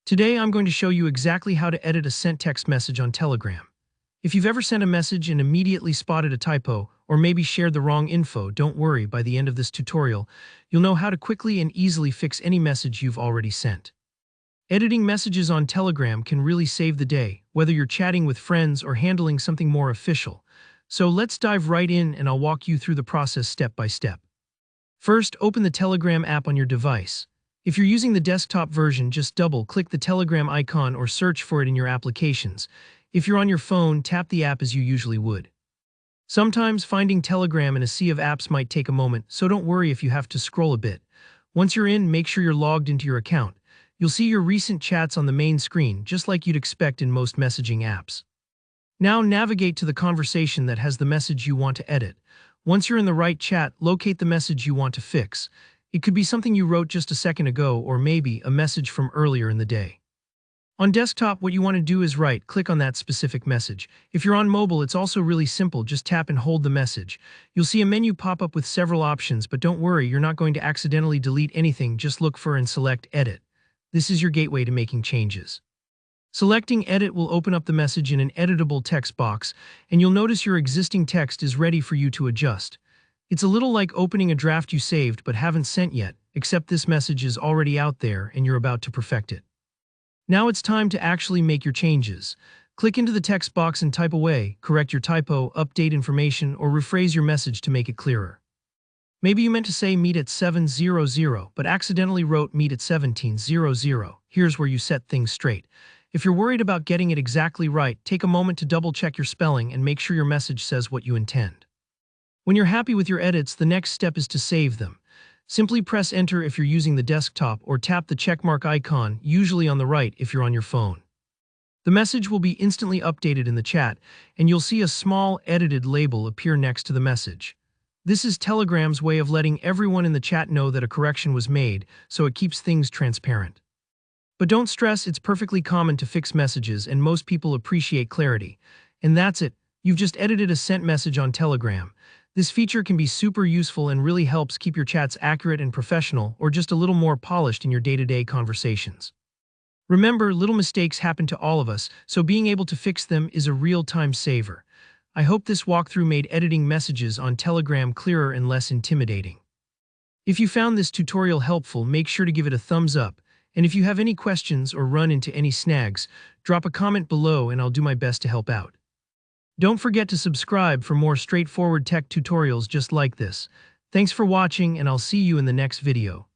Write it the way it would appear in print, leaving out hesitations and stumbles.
Today I'm going to show you exactly how to edit a sent text message on Telegram. If you've ever sent a message and immediately spotted a typo, or maybe shared the wrong info, don't worry, by the end of this tutorial, you'll know how to quickly and easily fix any message you've already sent. Editing messages on Telegram can really save the day, whether you're chatting with friends or handling something more official. So let's dive right in and I'll walk you through the process step by step. First, open the Telegram app on your device. If you're using the desktop version, just double-click the Telegram icon or search for it in your applications. If you're on your phone, tap the app as you usually would. Sometimes finding Telegram in a sea of apps might take a moment, so don't worry if you have to scroll a bit. Once you're in, make sure you're logged into your account. You'll see your recent chats on the main screen, just like you'd expect in most messaging apps. Now navigate to the conversation that has the message you want to edit. Once you're in the right chat, locate the message you want to fix. It could be something you wrote just a second ago, or maybe a message from earlier in the day. On desktop, what you want to do is right-click on that specific message. If you're on mobile, it's also really simple. Just tap and hold the message. You'll see a menu pop up with several options, but don't worry, you're not going to accidentally delete anything. Just look for and select Edit. This is your gateway to making changes. Selecting Edit will open up the message in an editable text box, and you'll notice your existing text is ready for you to adjust. It's a little like opening a draft you saved but haven't sent yet, except this message is already out there and you're about to perfect it. Now it's time to actually make your changes. Click into the text box and type away, correct your typo, update information, or rephrase your message to make it clearer. Maybe you meant to say meet at 7:00, but accidentally wrote meet at 17:00. Here's where you set things straight. If you're worried about getting it exactly right, take a moment to double-check your spelling and make sure your message says what you intend. When you're happy with your edits, the next step is to save them. Simply press Enter if you're using the desktop or tap the checkmark icon, usually on the right if you're on your phone. The message will be instantly updated in the chat, and you'll see a small edited label appear next to the message. This is Telegram's way of letting everyone in the chat know that a correction was made, so it keeps things transparent. But don't stress, it's perfectly common to fix messages and most people appreciate clarity. And that's it, you've just edited a sent message on Telegram. This feature can be super useful and really helps keep your chats accurate and professional, or just a little more polished in your day-to-day conversations. Remember, little mistakes happen to all of us, so being able to fix them is a real-time saver. I hope this walkthrough made editing messages on Telegram clearer and less intimidating. If you found this tutorial helpful, make sure to give it a thumbs up, and if you have any questions or run into any snags, drop a comment below and I'll do my best to help out. Don't forget to subscribe for more straightforward tech tutorials just like this. Thanks for watching, and I'll see you in the next video.